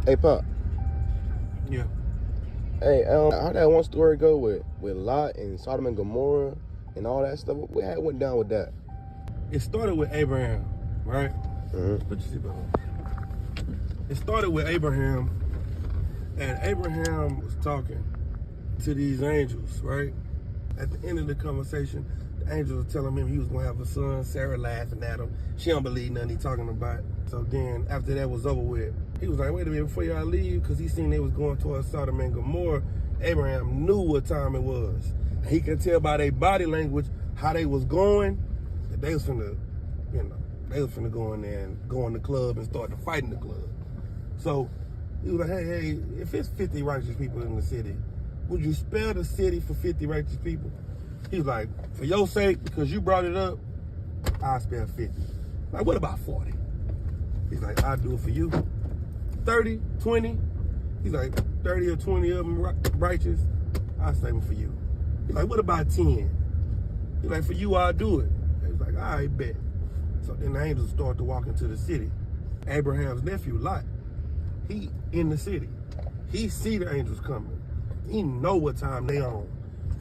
Hey, Pop. Yeah. Hey, how that one story go with Lot and Sodom and Gomorrah and all that stuff? What went down with that? It started with Abraham, right? Mm-hmm. Put your seatbelt on. It started with Abraham, and Abraham was talking to these angels, right? At the end of the conversation, the angels were telling him he was going to have a son. Sarah laughing at him. She don't believe nothing he's talking about. So then, after that was over with, he was like, wait a minute, before y'all leave, because he seen they was going towards Sodom and Gomorrah. Abraham knew what time it was. He could tell by their body language how they was going, that they was finna, they was finna go in there and go in the club and start to fight in the club. So he was like, hey, if it's 50 righteous people in the city, would you spare the city for 50 righteous people? He was like, for your sake, because you brought it up, I'll spare 50. Like, what about 40? He's like, I'll do it for you. 30, 20. He's like, 30 or 20 of them righteous, I'll save them for you. He's like, what about 10? He's like, for you, I'll do it. He's like, all right, bet. So then the angels start to walk into the city. Abraham's nephew, Lot, he in the city. He see the angels coming. He know what time they on.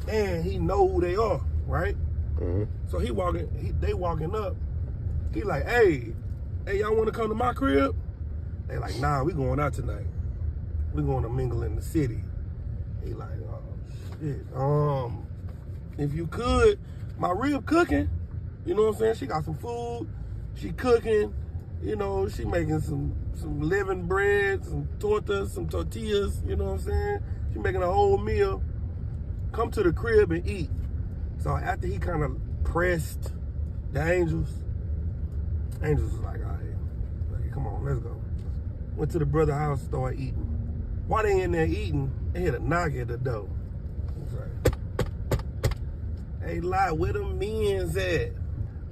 And he know who they are, right? Mm-hmm. So they walking up. He like, hey, y'all want to come to my crib? They like, nah, we going out tonight. We going to mingle in the city. He like, oh, shit. If you could, my rib cooking. You know what I'm saying? She got some food. She cooking. You know, she making some living bread, some tortas, some tortillas. You know what I'm saying? She making a whole meal. Come to the crib and eat. So after he kind of pressed the angels was like, all right, come on, let's go. Went to the brother's house, started eating. While they in there eating, they hit a knock at the door. He's like, hey, Lot, where the men's at?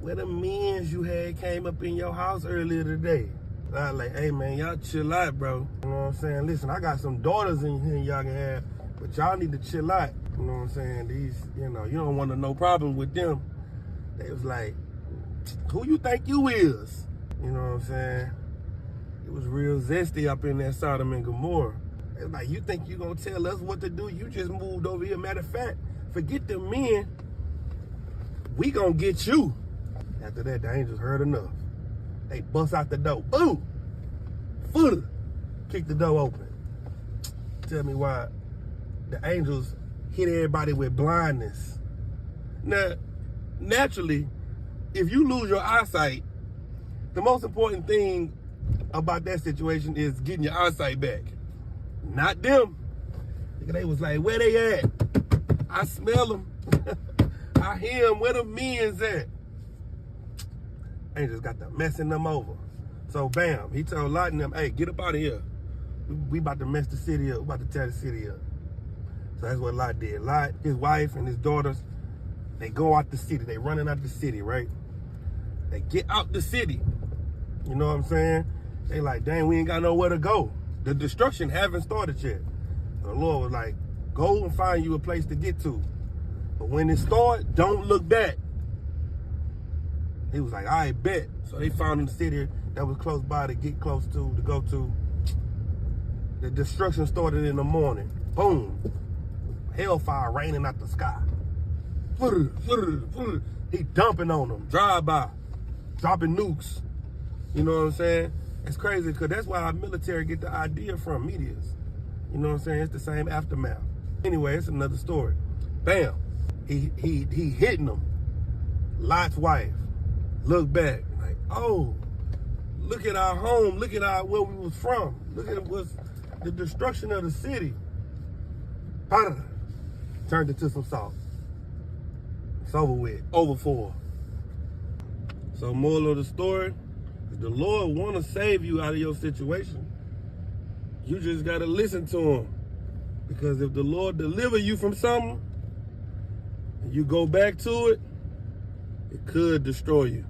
Where the men's you had came up in your house earlier today? I was like, hey, man, y'all chill out, bro. You know what I'm saying? Listen, I got some daughters in here y'all can have, but y'all need to chill out. You know what I'm saying? These, you don't want no problem with them. They was like, who you think you is? You know what I'm saying? It was real zesty up in that Sodom and Gomorrah. They was like, you think you gonna tell us what to do? You just moved over here. Matter of fact, forget them men. We gonna get you. After that, the angels heard enough. They bust out the door. Boom! Foot! Kick the door open. Tell me why the angels hit everybody with blindness. Now, naturally, if you lose your eyesight, the most important thing about that situation is getting your eyesight back. Not them. They was like, where they at? I smell them. I hear them. Where the men's at? Angels got to messing them over. So bam, he told Lot and them, hey, get up out of here. We about to mess the city up. We about to tear the city up. So that's what Lot did. Lot, his wife and his daughters, they go out the city. They running out the city, right? They get out the city. You know what I'm saying? They like, dang, we ain't got nowhere to go. The destruction haven't started yet. The Lord was like, go and find you a place to get to. But when it starts, don't look back. He was like, I bet. So they found a city that was close by to get close to go to. The destruction started in the morning. Boom. Hellfire raining out the sky. He dumping on them. Drive-by. Dropping nukes. You know what I'm saying? It's crazy because that's why our military get the idea from medias. You know what I'm saying? It's the same aftermath. Anyway, it's another story. Bam. He hitting them. Lot's wife. Look back. Like, oh, look at our home. Look at where we was from. Look at the destruction of the city. Turned it to some salt. It's over with. Over for. So moral of the story, if the Lord want to save you out of your situation, you just got to listen to him. Because if the Lord deliver you from something, and you go back to it, it could destroy you.